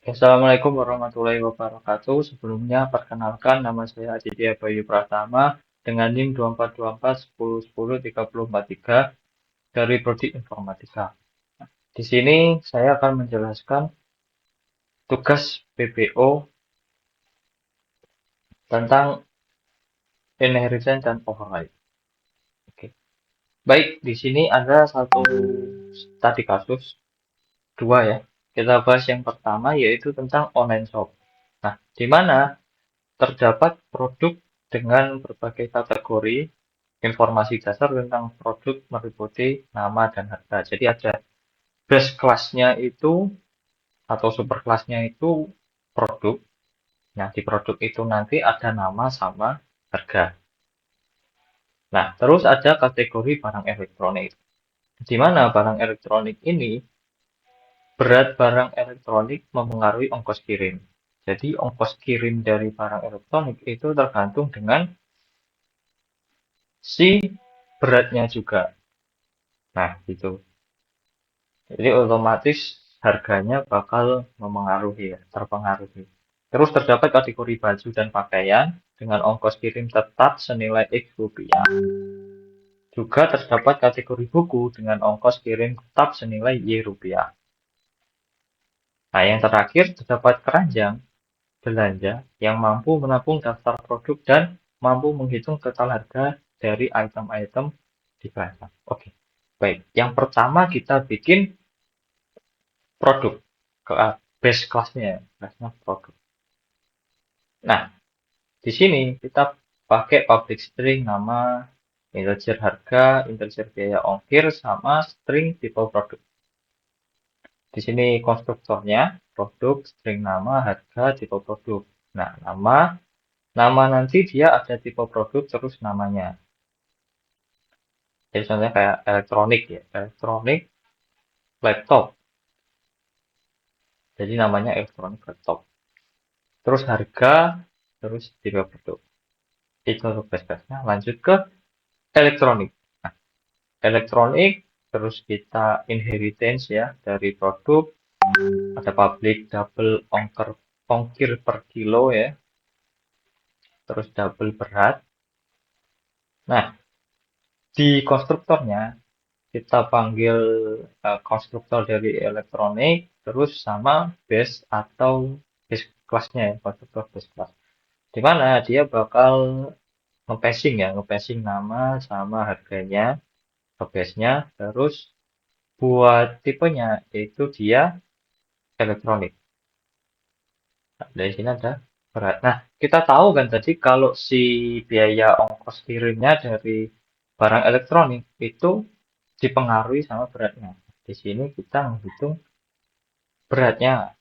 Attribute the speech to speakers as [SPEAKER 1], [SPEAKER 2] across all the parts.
[SPEAKER 1] Assalamualaikum warahmatullahi wabarakatuh. Sebelumnya, perkenalkan nama saya Aditya Bayu Pratama dengan NIM 242410103043 dari Prodi Informatika. Di sini saya akan menjelaskan tugas PPO tentang inheritance dan override. Oke. Baik, di sini ada satu tadi kasus, dua ya. Kita bahas yang pertama yaitu tentang online shop. Nah, di mana terdapat produk dengan berbagai kategori informasi dasar tentang produk meliputi nama dan harga. Jadi ada base kelasnya itu atau super kelasnya itu produk. Nah, di produk itu nanti ada nama sama harga. Nah, terus ada kategori barang elektronik. Di mana barang elektronik ini berat barang elektronik memengaruhi ongkos kirim. Jadi ongkos kirim dari barang elektronik itu tergantung dengan si beratnya juga. Nah, gitu. Jadi otomatis harganya bakal memengaruhi ya, terpengaruhi. Terus terdapat kategori baju dan pakaian dengan ongkos kirim tetap senilai X rupiah. Juga terdapat kategori buku dengan ongkos kirim tetap senilai Y rupiah. Nah, yang terakhir terdapat keranjang belanja yang mampu menampung daftar produk dan mampu menghitung total harga dari item-item di barang. Oke, baik. Yang pertama kita bikin produk ke base kelasnya, kelasnya produk. Nah, di sini kita pakai public string nama, integer harga, integer biaya ongkir, sama string tipe produk. Di sini konstruktornya produk, string nama, harga, tipe produk. Nah, nama nanti dia ada tipe produk terus namanya. Jadi contohnya kayak elektronik ya, elektronik laptop. Jadi namanya elektronik laptop. Terus harga, terus tipe produk. Itu untuk base-nya. Lanjut ke elektronik. Nah, elektronik, terus kita inheritance ya dari produk. Ada public double ongkir per kilo ya. Terus double berat. Nah, di konstruktornya kita panggil konstruktor dari elektronik terus sama base atau base kelasnya ya, konstruktor base class. Di mana dia bakal nge-passing nama sama harganya ke base-nya, terus buat tipenya itu dia elektronik. Nah, dari sini ada berat. Nah, kita tahu kan tadi kalau si biaya ongkos kirimnya dari barang elektronik itu dipengaruhi sama beratnya. Di sini kita menghitung beratnya.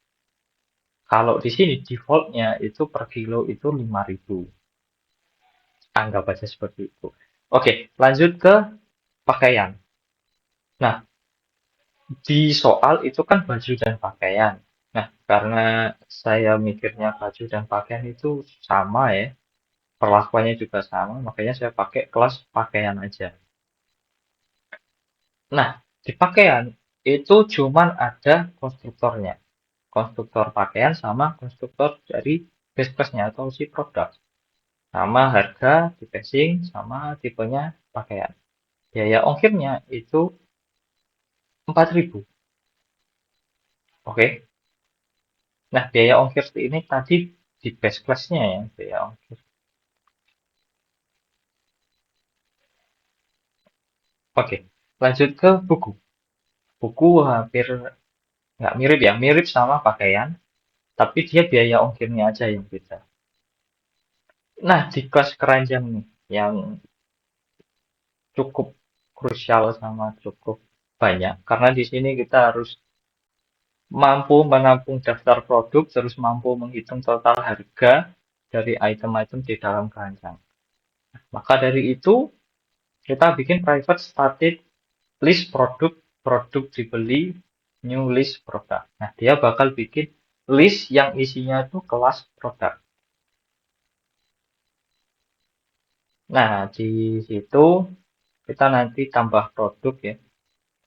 [SPEAKER 1] Kalau di sini defaultnya itu per kilo itu 5.000. Anggap aja seperti itu. Oke, lanjut ke pakaian. Nah, di soal itu kan baju dan pakaian. Nah, karena saya mikirnya baju dan pakaian itu sama ya, perlakuannya juga sama, makanya saya pakai kelas pakaian aja. Nah, di pakaian itu cuman ada konstruktornya. Konstruktor pakaian sama konstruktor dari base class-nya atau si produk. Sama harga di passing sama tipenya pakaian. Biaya ongkirnya itu 4.000. Oke. Nah, biaya ongkir ini tadi di base class-nya ya, biaya ongkir. Oke, lanjut ke buku. Buku hampir nggak mirip ya, mirip sama pakaian, tapi dia biaya ongkirnya aja yang beda. Nah, di kelas keranjang nih, yang cukup krusial sama cukup banyak, karena di sini kita harus mampu menampung daftar produk, terus mampu menghitung total harga dari item-item di dalam keranjang. Maka dari itu, kita bikin private static list produk, produk dibeli, new list produk. Nah, dia bakal bikin list yang isinya itu kelas produk. Nah, di situ kita nanti tambah produk ya.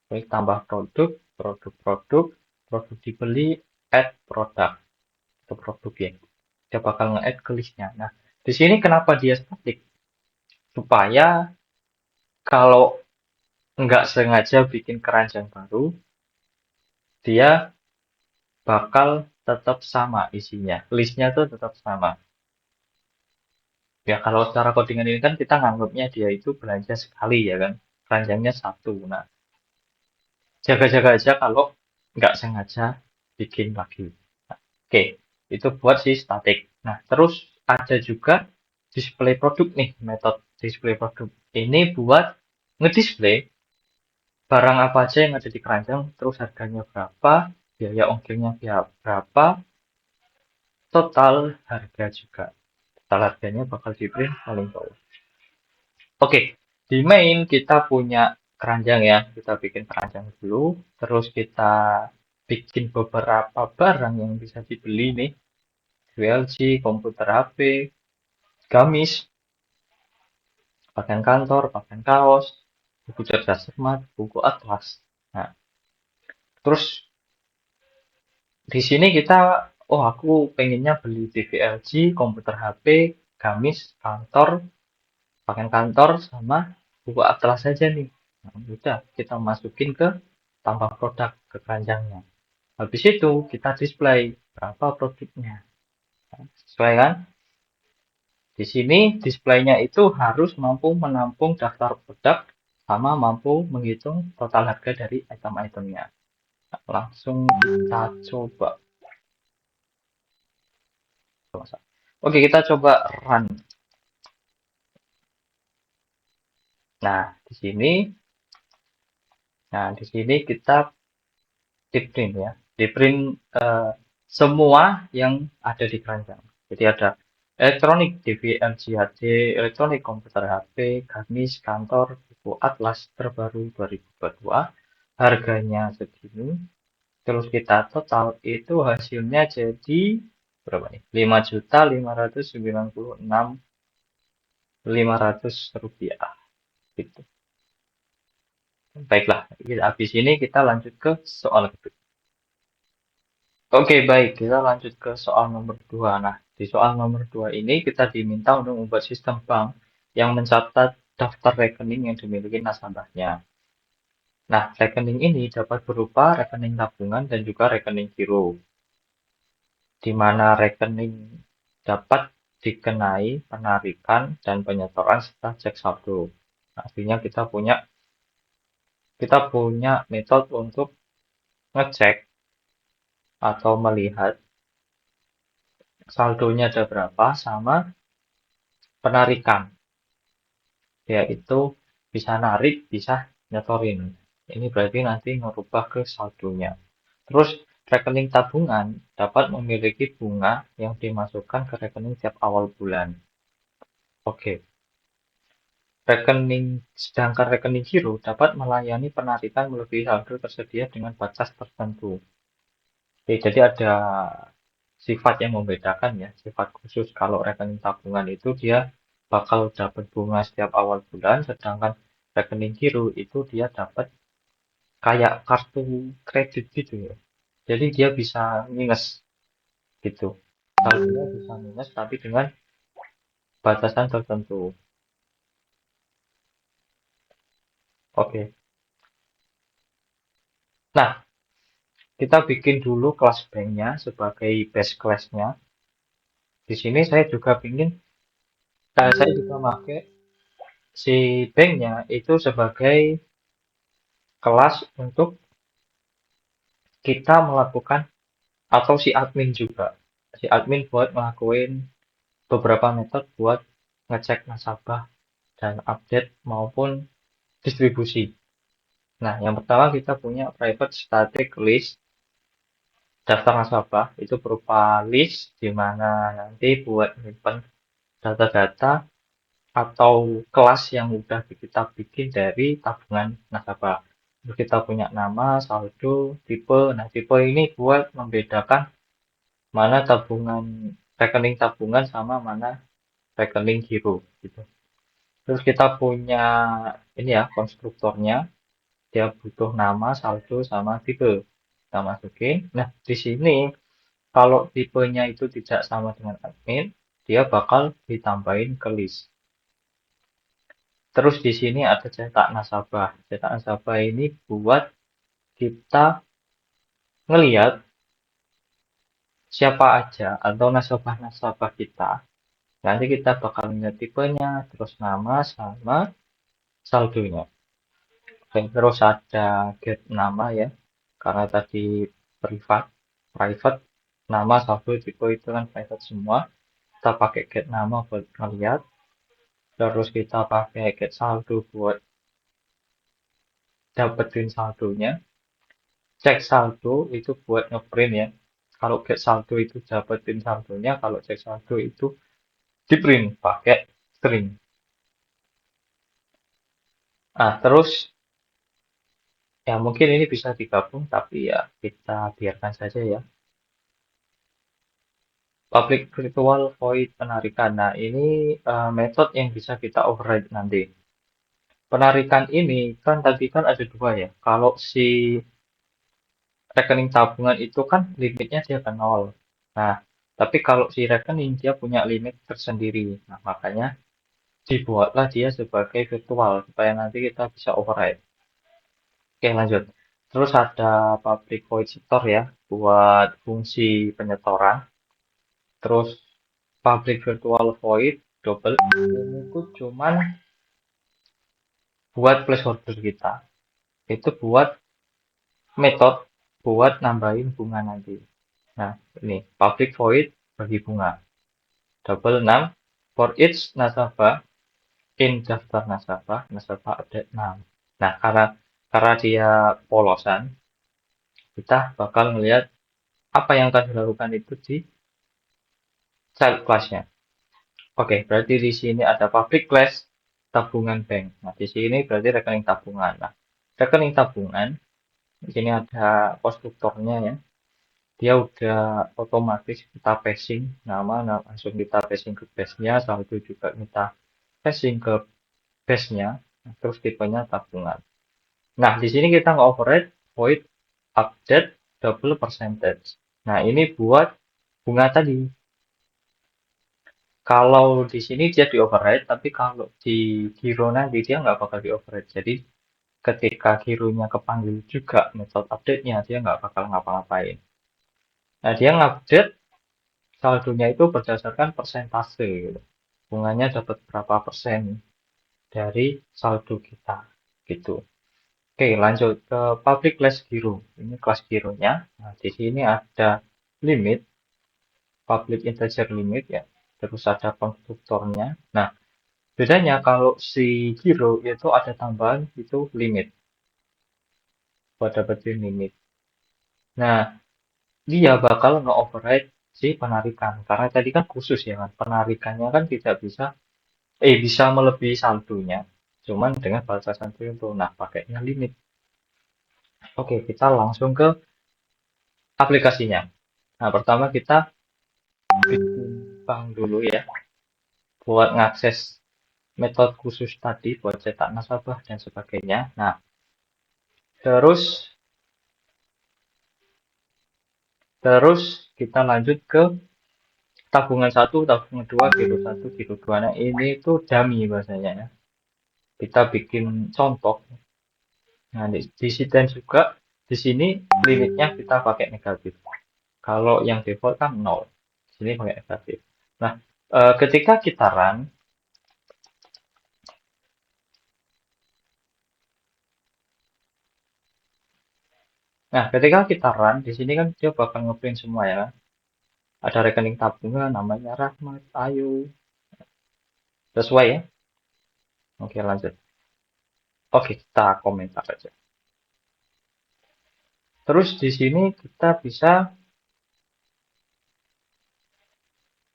[SPEAKER 1] Klik tambah produk, produk-produk, produk dibeli, add produk. ke produk ya. Dia bakal nge-add ke listnya. Nah, di sini kenapa dia static? Supaya kalau nggak sengaja bikin keranjang baru, dia bakal tetap sama isinya. Listnya tuh tetap sama. Ya kalau secara codingan ini kan kita nganggapnya dia itu belanja sekali ya kan. Keranjangnya satu. Nah, jaga-jaga aja kalau nggak sengaja bikin lagi. Nah, oke, itu buat si static. Nah, terus ada juga display produk nih, metode display produk. Ini buat ngedisplay barang apa aja yang ada di keranjang, terus harganya berapa, biaya ongkirnya berapa, total harga juga. Total harganya bakal di print paling bawah. Oke, di main kita punya keranjang ya. Kita bikin keranjang dulu, terus kita bikin beberapa barang yang bisa dibeli nih. ULG, komputer HP, gamis, pakaian kantor, pakaian kaos, buku cerdas cermat, buku atlas. Nah, terus di sini kita, oh aku pengennya beli TV LG, komputer HP, gamis, kantor, pakaian kantor, sama buku atlas saja nih. Nah, udah kita masukin ke tambah produk ke keranjangnya. Habis itu kita display berapa produknya. Nah, sesuai kan? Di sini displaynya itu harus mampu menampung daftar produk sama mampu menghitung total harga dari item-itemnya. Nah, langsung kita coba. Oke, kita coba run. Nah, di sini, di sini kita di print ya, di print semua yang ada di keranjang. Jadi ada elektronik, TV, LCD, elektronik, komputer HP, gamis, kantor, buku atlas terbaru 2022, harganya segini. Terus kita total itu hasilnya jadi berapa nih? 5.596.500 rupiah. Gitu. Baiklah, habis ini kita lanjut ke soal kedua. Oke, baik. Kita lanjut ke soal nomor 2. Nah, di soal nomor 2 ini kita diminta untuk membuat sistem bank yang mencatat daftar rekening yang dimiliki nasabahnya. Nah, rekening ini dapat berupa rekening tabungan dan juga rekening giro, di mana rekening dapat dikenai penarikan dan penyetoran serta cek saldo. Nah, artinya kita punya metode untuk ngecek atau melihat saldonya ada berapa sama penarikan. Yaitu bisa narik, bisa nyetorin. Ini berarti nanti ngerubah ke saldonya. Terus rekening tabungan dapat memiliki bunga yang dimasukkan ke rekening tiap awal bulan. Oke. Sedangkan rekening giro dapat melayani penarikan melebihi saldo tersedia dengan batas tertentu. Oke, jadi ada sifat yang membedakan ya, sifat khusus. Kalau rekening tabungan itu dia bakal dapat bunga setiap awal bulan, sedangkan rekening giro itu dia dapat kayak kartu kredit gitu ya. Jadi dia bisa minus gitu. Saldonya bisa minus tapi dengan batasan tertentu. Oke. Nah, kita bikin dulu kelas banknya sebagai base class-nya. Di sini saya juga pakai si banknya itu sebagai kelas untuk kita melakukan atau si admin juga. Si admin buat ngelakuin beberapa metode buat ngecek nasabah dan update maupun distribusi. Nah, yang pertama kita punya private static list daftar nasabah itu berupa list di mana nanti buat menyimpan data-data atau kelas yang udah kita bikin dari tabungan nasabah. Terus kita punya nama, saldo, tipe. Nah, tipe ini buat membedakan mana rekening tabungan sama mana rekening giro gitu. Terus kita punya ini ya konstruktornya, dia butuh nama, saldo sama tipe. Kita masukin. Nah, di sini Kalau tipenya itu tidak sama dengan admin, dia bakal ditambahin ke list. Terus di sini ada cetak nasabah. Cetak nasabah ini buat kita ngelihat siapa aja atau nasabah-nasabah kita. Nanti kita bakal lihat tipenya, terus nama sama saldonya. Oke, terus ada get nama ya, karena tadi privat, private, nama, saldo, tipe itu kan private semua. Kita pakai get nama buat ngeliat, terus kita pakai get saldo buat dapetin saldonya. Cek saldo itu buat ngeprint ya. Kalau get saldo itu dapetin saldonya, kalau cek saldo itu di print pakai string. Nah, terus ya mungkin ini bisa digabung, tapi ya kita biarkan saja ya. Public virtual void penarikan. Nah, ini metode yang bisa kita override nanti. Penarikan ini kan tadi kan ada dua ya. Kalau si rekening tabungan itu kan limitnya dia ke nol. Nah, tapi kalau si rekening dia punya limit tersendiri. Nah, makanya dibuatlah dia sebagai virtual supaya nanti kita bisa override. Oke, lanjut. Terus ada public void setor ya buat fungsi penyetoran. Terus public virtual void double ini tuh cuman buat placeholder kita. Itu buat metode buat nambahin bunga nanti. Nah, ini public void bagi bunga. Double 6 for each nasabah in daftar nasabah, nasabah update 6. Nah, karena dia polosan, kita bakal melihat apa yang akan dilakukan itu di child class-nya. Oke, berarti di sini ada public class tabungan bank. Nah, di sini berarti rekening tabungan. Nah, rekening tabungan, di sini ada konstruktornya ya. Dia udah otomatis kita passing nama, nah, langsung kita passing ke base-nya, saldo juga kita passing ke base-nya, nah, terus tipenya tabungan. Nah, di sini kita nge-override void update double percentage. Nah, ini buat bunga tadi. Kalau di sini dia di override, tapi kalau di giro nanti dia nggak bakal di override. Jadi ketika gironya kepanggil juga metode update-nya, dia nggak bakal ngapa-ngapain. Nah, dia ngupdate saldonya itu berdasarkan persentase gitu. Bunganya dapat berapa persen dari saldo kita gitu. Oke, lanjut ke public class giro. Ini kelas gironya. Nah, di sini ada limit, public integer limit ya. Terus ada konstruktornya. Nah, bedanya kalau si giro itu ada tambahan itu limit buat dapetin limit. Nah, dia bakal nge-override si penarikan karena tadi kan khusus ya kan. Penarikannya kan tidak bisa bisa melebihi saldonya. Cuman dengan batasan tertentu. Nah, pakainya limit. Oke, kita langsung ke aplikasinya. Nah, pertama kita bikin bank dulu ya buat ngakses metode khusus tadi buat cetak nasabah dan sebagainya. Nah, terus terus kita lanjut ke tabungan satu, tabungan dua, giro satu, giro dua. Nah, ini tuh dummy bahasanya ya. Kita bikin contoh. Nah, di sini dan juga di sini limitnya kita pakai negatif. Kalau yang default kan nol. Di sini pakai negatif. Nah, ketika kita run, nah ketika kita run di sini kan dia bakal ngeprint semua ya. Ada rekening tabungan namanya Rahmat, Ayu, sesuai ya. Oke, lanjut. Oke, kita komentar aja. Terus di sini kita bisa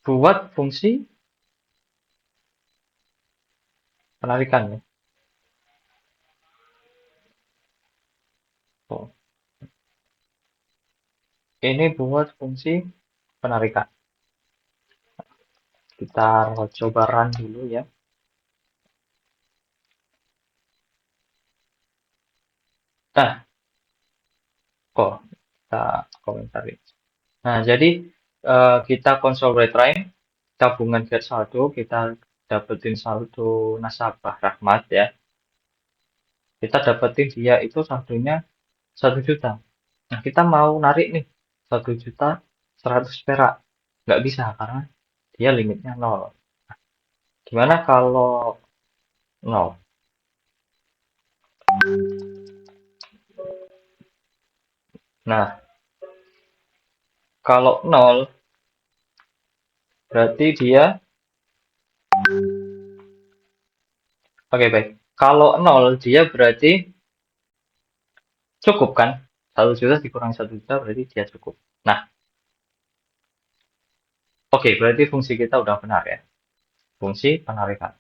[SPEAKER 1] buat fungsi penarikan ya. Oh, ini buat fungsi penarikan. Kita coba run dulu ya. Nah, kok kita komentarin. Nah, jadi kita consolidate time, tabungan get saldo, kita dapetin saldo nasabah Rahmat ya. Kita dapetin dia itu saldonya 1 juta. Nah, kita mau narik nih 1.100.000 perak. Nggak bisa karena dia limitnya nol. Gimana kalau nol? Nah, kalau nol berarti dia, oke baik. Kalau nol dia berarti cukup kan? 1 juta dikurangi 1 juta berarti dia cukup. Nah, oke berarti fungsi kita udah benar ya. Fungsi penarikan.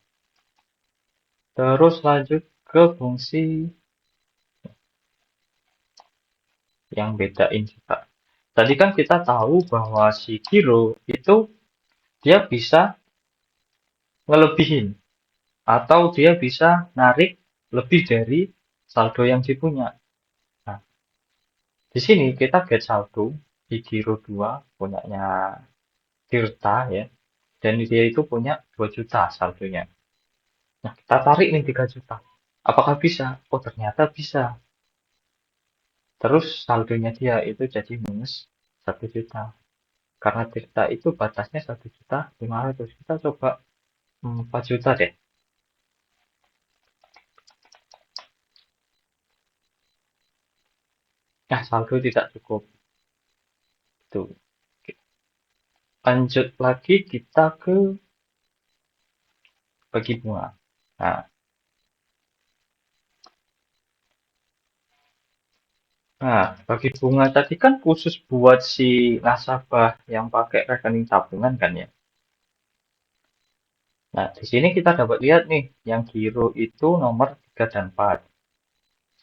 [SPEAKER 1] Terus lanjut ke fungsi yang bedain juga. Tadi kan kita tahu bahwa si giro itu dia bisa ngelebihin atau dia bisa narik lebih dari saldo yang dipunya. Nah, di sini kita get saldo di giro 2 punyanya Tirta ya. Dan dia itu punya 2 juta saldonya. Nah, kita tarik nih 3 juta. Apakah bisa? Oh, ternyata bisa. Terus saldonya dia itu jadi minus 1 juta. Karena Tirta itu batasnya 1.500.000. Kita coba 4 juta deh. Nah, saldo tidak cukup. Tuh. Lanjut lagi kita ke bagi bunga. Nah, bagi bunga tadi kan khusus buat si nasabah yang pakai rekening tabungan kan ya. Nah, di sini kita dapat lihat nih, yang giro itu nomor 3 dan 4.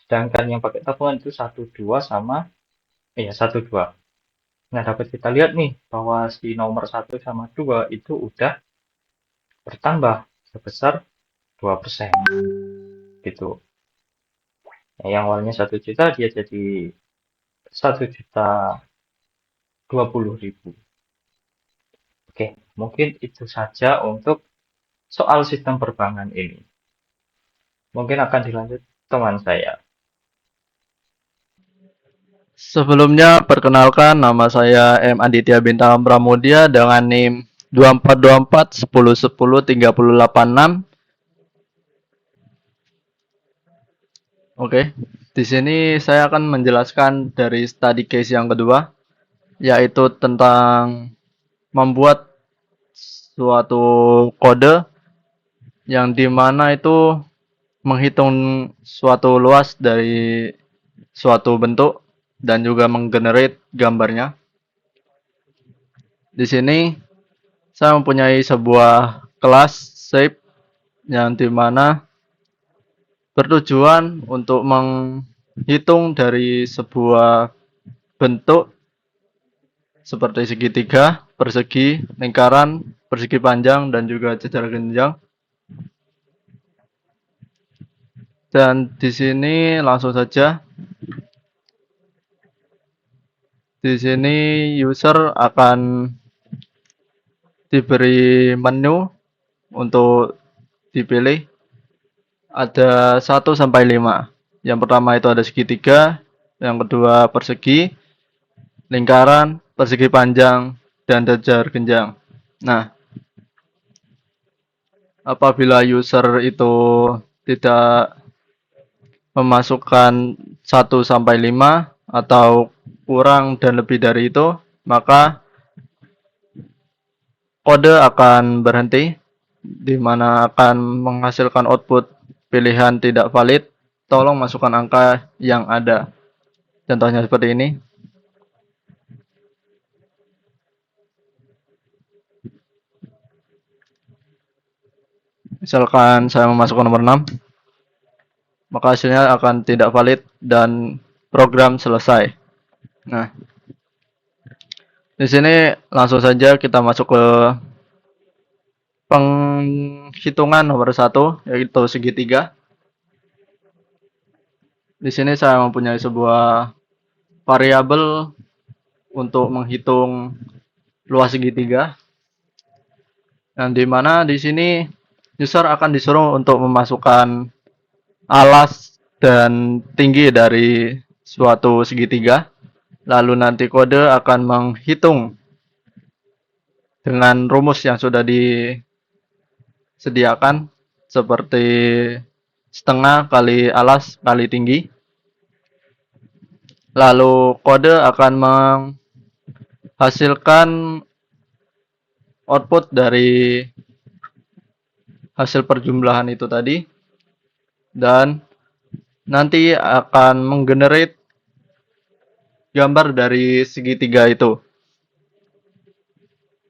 [SPEAKER 1] Sedangkan yang pakai tabungan itu 1, 2 sama, iya 1, 2. Nah, dapat kita lihat nih, bahwa si nomor 1 sama 2 itu udah bertambah sebesar 2%. Gitu. Nah, yang awalnya 1 juta, dia jadi 1.020.000. Oke, mungkin itu saja untuk soal sistem perbankan ini. Mungkin akan dilanjut teman saya.
[SPEAKER 2] Sebelumnya, perkenalkan nama saya M. Aditya Bintang Pramudia dengan NIM 2424 1010 3086. Oke, di sini saya akan menjelaskan dari study case yang kedua, yaitu tentang membuat suatu kode yang dimana itu menghitung suatu luas dari suatu bentuk dan juga menggenerate gambarnya. Di sini saya mempunyai sebuah kelas shape yang dimana bertujuan untuk menghitung dari sebuah bentuk seperti segitiga, persegi, lingkaran, persegi panjang, dan juga jajar genjang. Dan di sini langsung saja, di sini user akan diberi menu untuk dipilih. Ada 1 sampai 5. Yang pertama itu ada segitiga, yang kedua persegi, lingkaran, persegi panjang, dan jajar genjang. Nah, apabila user itu tidak memasukkan 1 sampai 5 atau kurang dan lebih dari itu, maka kode akan berhenti, di mana akan menghasilkan output pilihan tidak valid. Tolong masukkan angka yang ada. Contohnya seperti ini. Misalkan saya memasukkan nomor 6, maka hasilnya akan tidak valid dan program selesai. Nah, di sini langsung saja kita masuk ke penghitungan nomor 1, yaitu segitiga. Di sini saya mempunyai sebuah variabel untuk menghitung luas segitiga, yang dimana di sini user akan disuruh untuk memasukkan alas dan tinggi dari suatu segitiga. Lalu nanti kode akan menghitung dengan rumus yang sudah disediakan seperti setengah kali alas kali tinggi. Lalu kode akan menghasilkan output dari hasil perjumlahan itu tadi, dan nanti akan menggenerate gambar dari segitiga itu.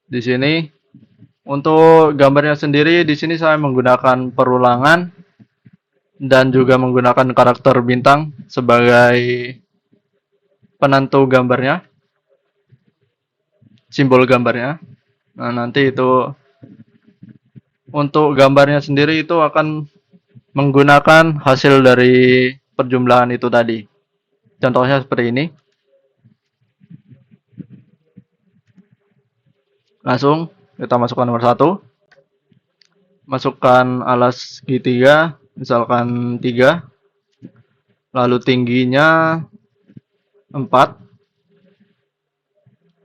[SPEAKER 2] Di sini untuk gambarnya sendiri, di sini saya menggunakan perulangan dan juga menggunakan karakter bintang sebagai penentu gambarnya, simbol gambarnya. Nah, nanti itu untuk gambarnya sendiri itu akan menggunakan hasil dari perjumlahan itu tadi. Contohnya seperti ini. Langsung kita masukkan nomor 1. Masukkan alas segitiga, misalkan 3. Lalu tingginya 4.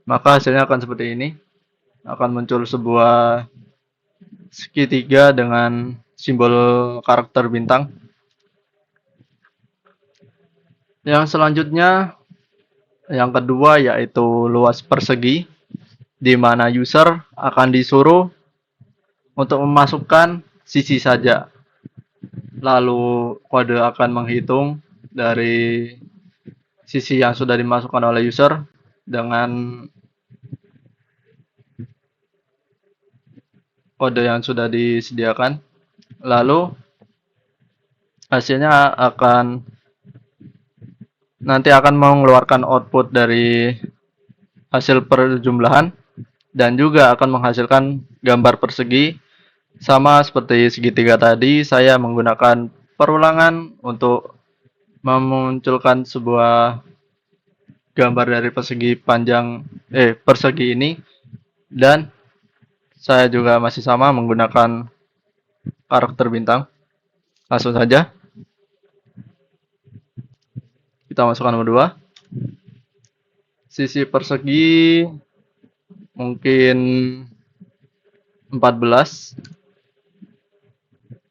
[SPEAKER 2] Maka hasilnya akan seperti ini. Akan muncul sebuah segitiga dengan simbol karakter bintang. Yang selanjutnya, yang kedua, yaitu luas persegi, di mana user akan disuruh untuk memasukkan sisi saja. Lalu kode akan menghitung dari sisi yang sudah dimasukkan oleh user dengan kode yang sudah disediakan. Lalu hasilnya nanti akan mengeluarkan output dari hasil perjumlahan dan juga akan menghasilkan gambar persegi. Sama seperti segitiga tadi, saya menggunakan perulangan untuk memunculkan sebuah gambar dari persegi ini, dan saya juga masih sama menggunakan karakter bintang. Langsung saja kita masukkan nomor 2. Sisi persegi mungkin 14.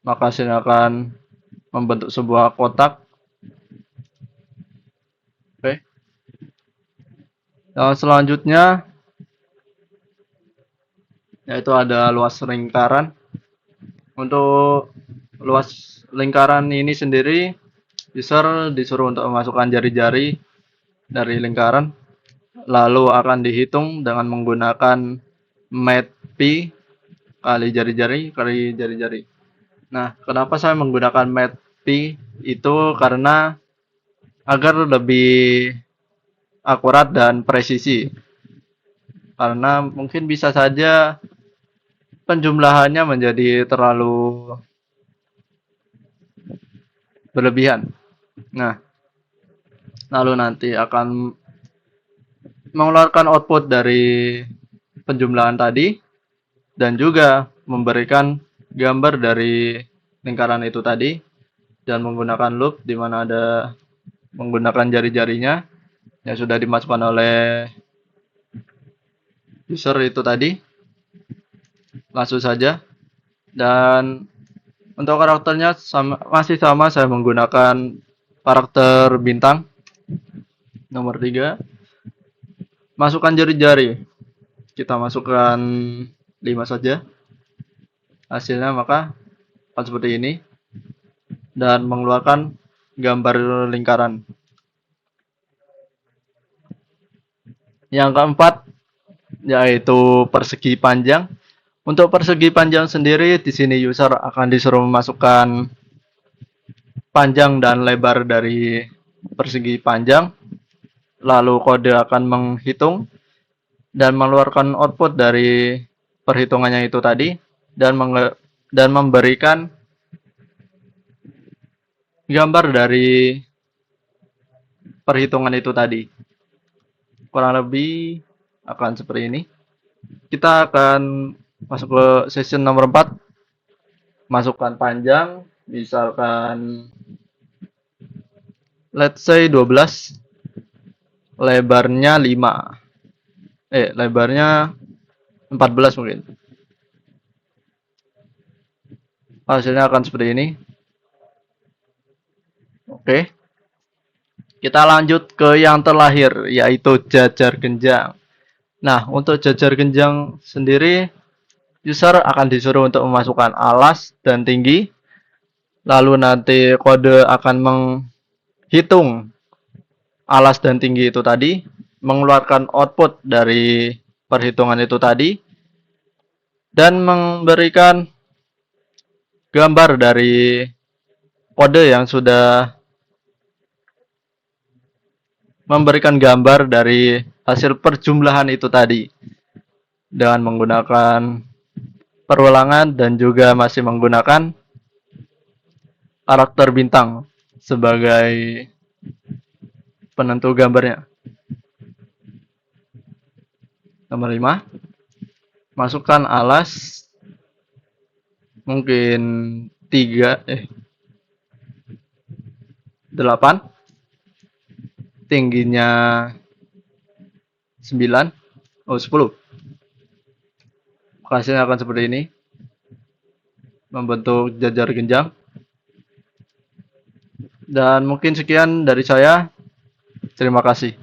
[SPEAKER 2] Maka hasilnya akan membentuk sebuah kotak. Oke. Yang selanjutnya yaitu ada luas lingkaran. Untuk luas lingkaran ini sendiri, user disuruh untuk memasukkan jari-jari dari lingkaran, lalu akan dihitung dengan menggunakan mat pi kali jari-jari. Nah, kenapa saya menggunakan mat pi itu? Karena agar lebih akurat dan presisi. Karena mungkin bisa saja penjumlahannya menjadi terlalu berlebihan. Nah, lalu nanti akan mengeluarkan output dari penjumlahan tadi dan juga memberikan gambar dari lingkaran itu tadi, dan menggunakan loop di mana ada menggunakan jari-jarinya yang sudah dimasukkan oleh user itu tadi. Langsung saja. Dan untuk karakternya masih sama, saya menggunakan karakter bintang nomor 3. Masukkan jari-jari. Kita masukkan 5 saja. Hasilnya maka akan seperti ini, dan mengeluarkan gambar lingkaran. Yang keempat yaitu persegi panjang. Untuk persegi panjang sendiri, di sini user akan disuruh memasukkan panjang dan lebar dari persegi panjang. Lalu kode akan menghitung dan mengeluarkan output dari perhitungannya itu tadi, dan memberikan gambar dari perhitungan itu tadi. kurang lebih akan seperti ini. Kita akan masuk ke session nomor 4. Masukkan panjang, misalkan let's say 12, lebarnya 5. Lebarnya 14 mungkin. Hasilnya akan seperti ini. Oke. Kita lanjut ke yang terlahir, yaitu jajar genjang. Nah, untuk jajar genjang sendiri, user akan disuruh untuk memasukkan alas dan tinggi. Lalu nanti kode akan menghitung alas dan tinggi itu tadi, mengeluarkan output dari perhitungan itu tadi, dan memberikan gambar dari kode yang sudah memberikan gambar dari hasil perjumlahan itu tadi dengan menggunakan perulangan dan juga masih menggunakan karakter bintang sebagai penentu gambarnya. Nomor 5, masukkan alas mungkin 8, tingginya 10. Hasilnya akan seperti ini, membentuk jajar genjang. Dan mungkin sekian dari saya. Terima kasih.